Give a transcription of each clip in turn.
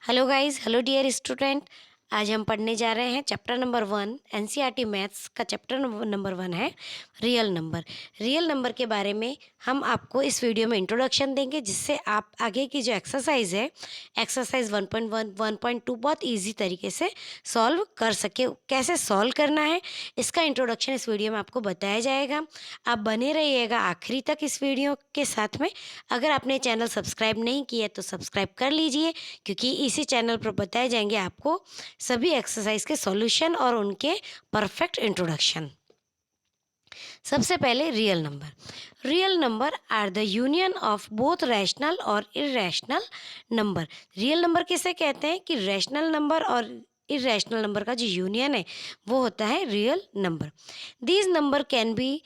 Hello guys, hello dear student. आज हम पढ़ने जा रहे हैं चैप्टर नंबर 1। एनसीईआरटी मैथ्स का चैप्टर नंबर 1 है रियल नंबर। रियल नंबर के बारे में हम आपको इस वीडियो में इंट्रोडक्शन देंगे, जिससे आप आगे की जो एक्सरसाइज है, एक्सरसाइज 1.1 1.2 बहुत इजी तरीके से सॉल्व कर सके। कैसे सॉल्व करना है इसका इंट्रोडक्शन इस वीडियो में आपको बताया जाएगा। आप बने रहिएगा आखिरी तक इस वीडियो के साथ में। अगर आपने चैनल सब्सक्राइब नहीं किया तो सब्सक्राइब कर लीजिए, क्योंकि इसी चैनल पर बताए जाएंगे आपको सभी एक्सरसाइज के सॉल्यूशन और उनके परफेक्ट इंट्रोडक्शन। सबसे पहले real number are the union of both rational और इरेशनल नंबर। रियल नंबर किसे कहते हैं कि रैशनल नंबर और इरेशनल नंबर का जो यूनियन है वो होता है real number. These number can be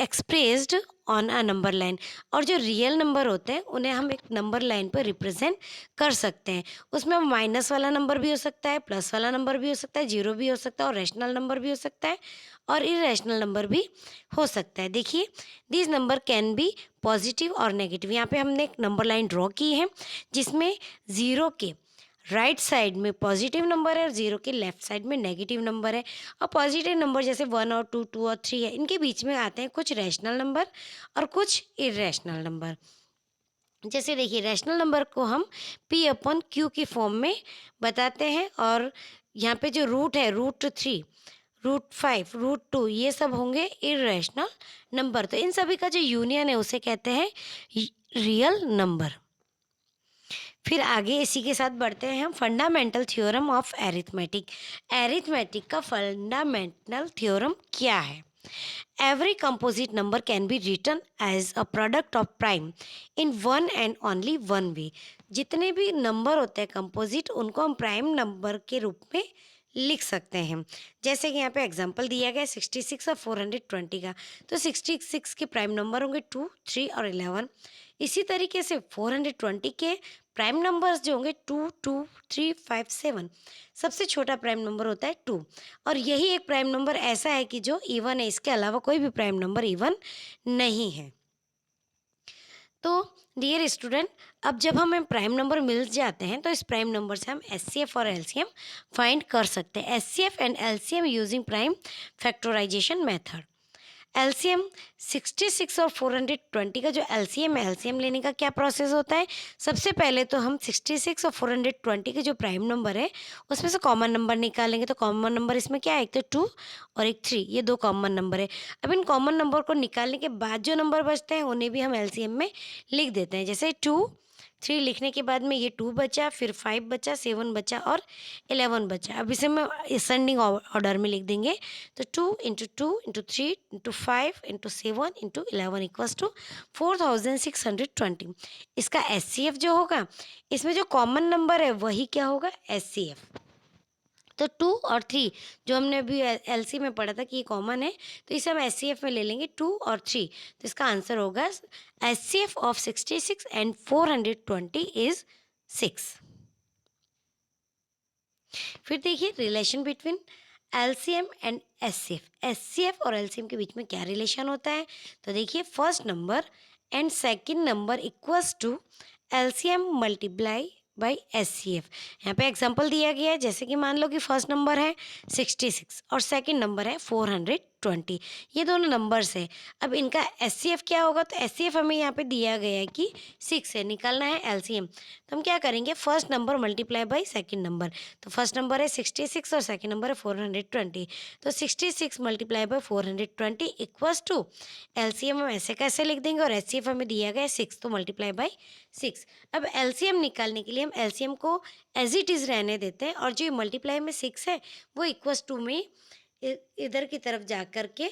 expressed on a number line. और जो रियल नंबर होते हैं उन्हें हम एक नंबर लाइन पर रिप्रेजेंट कर सकते हैं। उसमें माइनस वाला नंबर भी हो सकता है, प्लस वाला नंबर भी हो सकता है, जीरो भी हो सकता है, और रैशनल नंबर भी हो सकता है, और इरेशनल नंबर भी हो सकता है। देखिए, these number can B positive और नेगेटिव। यहाँ पे हमने एक नंबर लाइन ड्रॉ की है, जिसमें ज़ीरो के राइट साइड में पॉजिटिव नंबर है और ज़ीरो के लेफ्ट साइड में नेगेटिव नंबर है। और पॉजिटिव नंबर जैसे 1 और 2, 2 और 3 है, इनके बीच में आते हैं कुछ रैशनल नंबर और कुछ इरेशनल नंबर। जैसे देखिए, रैशनल नंबर को हम P/Q की फॉर्म में बताते हैं, और यहाँ पे जो रूट है, √3, √5, √2, ये सब होंगे इरेशनल नंबर। तो इन सभी का जो यूनियन है उसे कहते हैं रियल नंबर। फिर आगे इसी के साथ बढ़ते हैं हम fundamental theorem of arithmetic. Arithmetic का फंडामेंटल थ्योरम क्या है? Every composite number can be written as a product of prime in one and only one way. जितने भी नंबर होते हैं कंपोजिट, उनको हम प्राइम नंबर के रूप में लिख सकते हैं। जैसे कि यहाँ पे एग्जांपल दिया गया 66 और 420 का। तो 66 के प्राइम नंबर होंगे 2, 3 और 11। इसी तरीके से 420 के प्राइम नंबर्स जो होंगे 2, 2, 3, 5, 7। सबसे छोटा प्राइम नंबर होता है 2, और यही एक प्राइम नंबर ऐसा है कि जो इवन है, इसके अलावा कोई भी प्राइम नंबर इवन नहीं है। तो डियर स्टूडेंट, अब जब हमें प्राइम नंबर मिल जाते हैं तो इस प्राइम नंबर से हम एचसीएफ और एलसीएम फाइंड कर सकते हैं। HCF and LCM using prime factorisation method. LCM 66 और 420 का जो एलसीएम है, एलसीएम लेने का क्या प्रोसेस होता है? सबसे पहले तो हम 66 और 420 के जो प्राइम नंबर है उसमें से कॉमन नंबर निकालेंगे। तो कॉमन नंबर इसमें क्या है? एक तो 2 और एक 3, ये दो कॉमन नंबर है। अब इन कॉमन नंबर को निकालने के बाद जो नंबर बचते हैं उन्हें भी हम एलसीएम में लिख देते हैं। जैसे 2, 3 लिखने के बाद में ये 2 बचा, फिर 5 बचा, 7 बचा और 11 बचा। अब इसे हम असेंडिंग ऑर्डर में लिख देंगे। तो 2 into 2 into 3 into 5 into 7 into 11 equals to 4620। इसका एचसीएफ जो होगा, इसमें जो कॉमन नंबर है वही क्या होगा? एचसीएफ। तो 2 और 3 जो हमने अभी एलसी में पढ़ा था कि ये कॉमन है, तो इसे हम एचसीएफ में ले लेंगे 2 और 3। तो इसका आंसर होगा एचसीएफ ऑफ 66 एंड 420 इज 6। फिर देखिए, relation between LCM and HCF. HCF और एलसीएम के बीच में क्या रिलेशन होता है? तो देखिए, first number and second number equals to LCM multiply by HCF. यहाँ पे एग्जांपल दिया गया है, जैसे कि मान लो कि फर्स्ट नंबर है 66 और सेकंड नंबर है 420। ये दोनों नंबर्स है। अब इनका एचसीएफ क्या होगा? तो एचसीएफ हमें यहाँ पे दिया गया है कि 6 है, निकालना है एलसीएम। तो हम क्या करेंगे? First number multiply by second number. तो फर्स्ट नंबर है 66 और सेकंड नंबर है 420। तो 66 multiply by 420 equals to LCM हम ऐसे कैसे लिख देंगे, और एचसीएफ हमें दिया गया है 6, तो मल्टीप्लाई बाई 6। अब एलसीएम निकालने के लिए हम एलसीएम को एज इट इज़ रहने देते हैं, और जो मल्टीप्लाई में 6 है वो इक्वल्स टू में इधर की तरफ जा कर के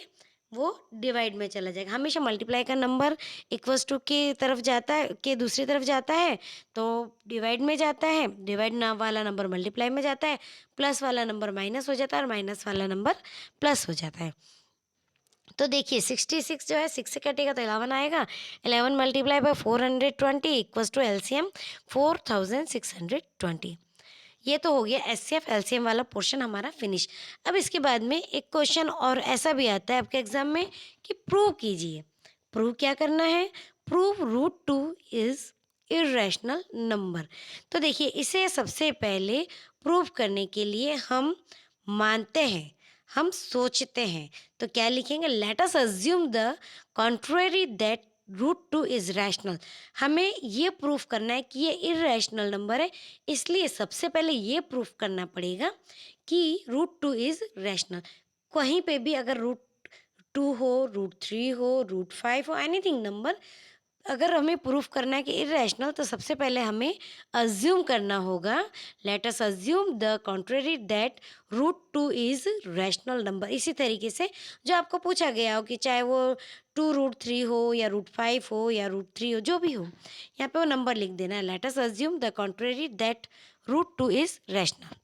वो डिवाइड में चला जाएगा। हमेशा मल्टीप्लाई का नंबर इक्वल्स टू की तरफ जाता है, के दूसरी तरफ जाता है तो डिवाइड में जाता है, डिवाइड ना वाला नंबर मल्टीप्लाई में जाता है, प्लस वाला नंबर माइनस हो जाता है और माइनस वाला नंबर प्लस हो जाता है। तो देखिए, 66 जो है 6 से कटेगा तो 11 आएगा। 11 multiply by 420 equals to LCM 4620। ये तो हो गया एचसीएफ एलसीएम वाला पोर्शन हमारा फिनिश। अब इसके बाद में एक क्वेश्चन और ऐसा भी आता है आपके एग्जाम में कि प्रूव कीजिए। प्रूव क्या करना है? Prove √2 is irrational number. तो देखिए इसे सबसे पहले प्रूव करने के लिए हम मानते हैं, हम सोचते हैं। तो क्या लिखेंगे? Let us assume the contrary that root two is rational. हमें ये प्रूफ करना है कि ये इर्रेशनल नंबर है, इसलिए सबसे पहले ये प्रूफ करना पड़ेगा कि रूट टू इज रैशनल। कहीं पे भी अगर रूट टू हो, रूट थ्री हो, रूट फाइव हो, एनीथिंग नंबर अगर हमें प्रूफ करना है कि इर्रेशनल, तो सबसे पहले हमें अज्यूम करना होगा, let us assume the contrary that root two is rational number. इसी तरीके से जो आपको पूछा गया हो कि चाहे वो टू रूट थ्री हो या रूट फाइव हो या रूट थ्री हो, जो भी हो, यहाँ पे वो नंबर लिख देना है, let us assume the contrary that root two is rational.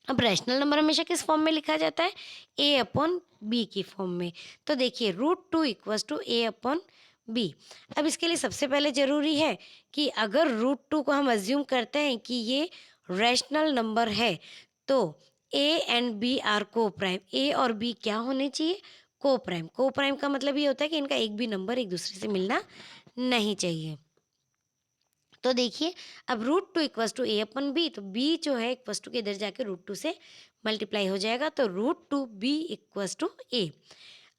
अब रैशनल नंबर हमेशा किस फॉर्म में लिखा जाता है? ए अपॉन बी की फॉर्म में। तो देखिए root two equals to a upon b. अब इसके लिए सबसे पहले ज़रूरी है कि अगर रूट टू को हम अज्यूम करते हैं कि ये रैशनल नंबर है, तो ए एंड बी आर को प्राइम। ए और बी क्या होने चाहिए? को प्राइम। को प्राइम का मतलब ये होता है कि इनका एक भी नंबर एक दूसरे से मिलना नहीं चाहिए। तो देखिए अब root two equals to a upon b, तो बी जो है इक्वस टू के इधर जाके रूट टू से मल्टीप्लाई हो जाएगा, तो root two b equals to a.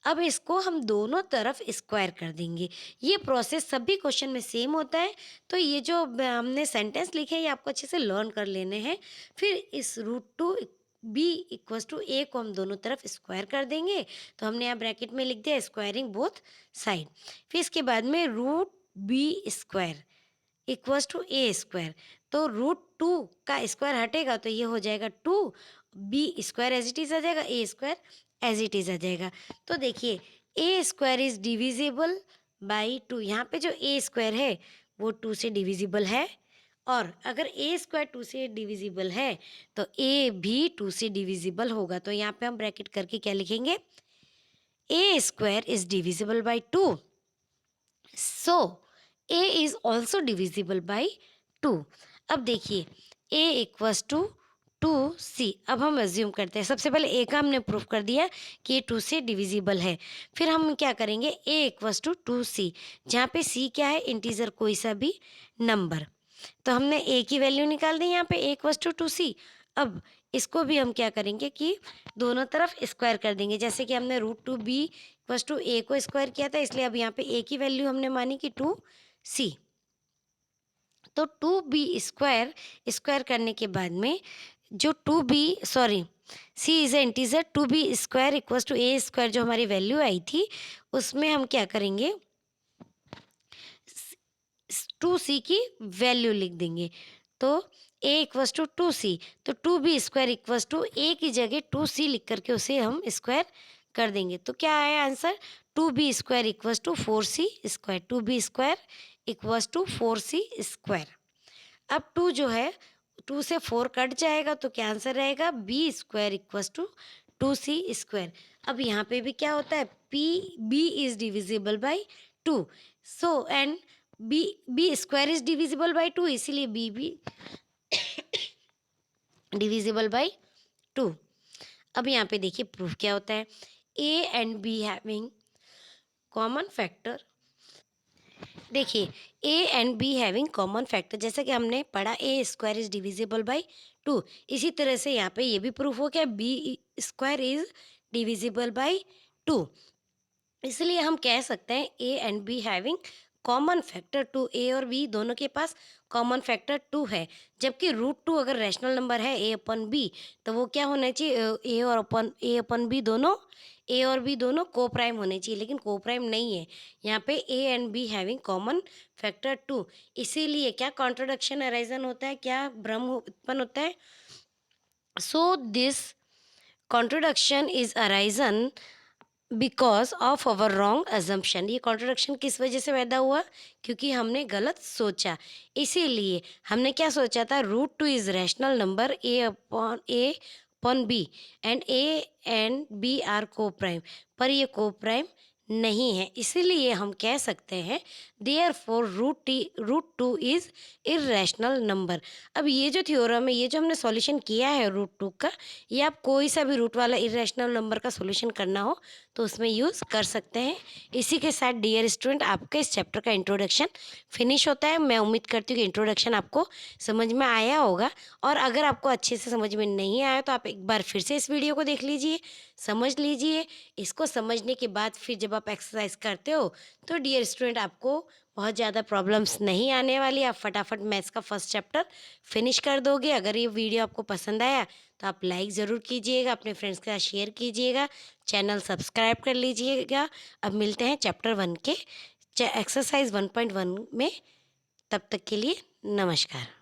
अब इसको हम दोनों तरफ स्क्वायर कर देंगे। ये प्रोसेस सभी क्वेश्चन में सेम होता है। तो ये जो हमने सेंटेंस लिखे हैं ये आपको अच्छे से लर्न कर लेने हैं। फिर इस root two b equals to a को हम दोनों तरफ स्क्वायर कर देंगे। तो हमने यहाँ ब्रैकेट में लिख दिया स्क्वायरिंग बोथ साइड। फिर इसके बाद में root b square equals to a square. तो रूट टू का स्क्वायर हटेगा तो ये हो जाएगा two, b square as it is आ जाएगा, a square as it is आ जाएगा। तो देखिए a square is divisible by two. यहाँ पे जो ए स्क्वायर है वो टू से डिविजिबल है, और अगर ए स्क्वायर टू से डिविजिबल है तो ए भी टू से डिविजिबल होगा। तो यहाँ पे हम ब्रैकेट करके क्या लिखेंगे? A square is divisible by two, so a is also divisible by two. अब देखिए a equals to two c. अब हम एज्यूम करते हैं, सबसे पहले a का हमने प्रूफ कर दिया कि ये टू से डिविजिबल है। फिर हम क्या करेंगे? a इक्वस टू टू सी, जहाँ पे c क्या है? इंटीजर, कोई सा भी नंबर। तो हमने a की वैल्यू निकाल दी यहाँ पे, a equals to two c. अब इसको भी हम क्या करेंगे कि दोनों तरफ स्क्वायर कर देंगे। जैसे कि हमने root two b equals to a को स्क्वायर किया था, इसलिए अब यहाँ पे a की वैल्यू हमने मानी कि टू सी। तो टू बी स्क्वायर स्क्वायर करने के बाद में जो two b sorry c is a integer, two b square equals to a square जो हमारी वैल्यू आई थी, उसमें हम क्या करेंगे? टू सी की वैल्यू लिख देंगे। तो a equals to two c, तो two b square equals to a की जगह टू सी लिख करके उसे हम स्क्वायर कर देंगे। तो क्या आया answer? Two b square equals to four c square. Two b square equals to four c square. अब टू जो है टू से फोर कट जाएगा तो क्या आंसर रहेगा? B square equals to two c square. अब यहाँ पे भी क्या होता है? P b is divisible by two, so and b square is divisible by two, इसीलिए बी भी डिविजिबल बाई टू। अब यहाँ पे देखिए प्रूफ क्या होता है? A and b having common factor. देखिए a and b having common factor, जैसा कि हमने पढ़ा a square is divisible by two, इसी तरह से यहाँ पे ये भी प्रूफ हो गया b square is divisible by two. इसलिए हम कह सकते हैं a and b having common factor two. A और बी दोनों के पास कॉमन फैक्टर टू है, जबकि रूट टू अगर रैशनल नंबर है ए अपन बी, तो वो क्या होना चाहिए? ए अपन बी दोनों, ए और बी दोनों को प्राइम होने चाहिए, लेकिन को प्राइम नहीं है। यहाँ पे a and b having common factor two, इसीलिए क्या कॉन्ट्रोडक्शन अराइजन होता है? क्या भ्रम उत्पन्न होता है? So this contradiction is arisen because of our wrong assumption. ये कॉन्ट्रोडक्शन किस वजह से पैदा हुआ? क्योंकि हमने गलत सोचा। इसीलिए हमने क्या सोचा था? Root two is rational number a upon b, and a and b are coprime, पर ये को प्राइम नहीं है, इसीलिए हम कह सकते हैं therefore root two is irrational number. अब ये जो थ्योरम है, ये जो हमने सॉल्यूशन किया है रूट टू का, ये आप कोई सा भी रूट वाला इर्रेशनल नंबर का सॉल्यूशन करना हो तो उसमें यूज़ कर सकते हैं। इसी के साथ डियर स्टूडेंट, आपके इस चैप्टर का इंट्रोडक्शन फिनिश होता है। मैं उम्मीद करती हूँ कि इंट्रोडक्शन आपको समझ में आया होगा, और अगर आपको अच्छे से समझ में नहीं आया तो आप एक बार फिर से इस वीडियो को देख लीजिए, समझ लीजिए। इसको समझने के बाद फिर जब आप एक्सरसाइज करते हो तो डियर स्टूडेंट, आपको बहुत ज़्यादा प्रॉब्लम्स नहीं आने वाली। आप फटाफट मैथ्स का फर्स्ट चैप्टर फिनिश कर दोगे। अगर ये वीडियो आपको पसंद आया तो आप लाइक ज़रूर कीजिएगा, अपने फ्रेंड्स के साथ शेयर कीजिएगा, चैनल सब्सक्राइब कर लीजिएगा। अब मिलते हैं चैप्टर 1 के एक्सरसाइज 1.1 में। तब तक के लिए नमस्कार।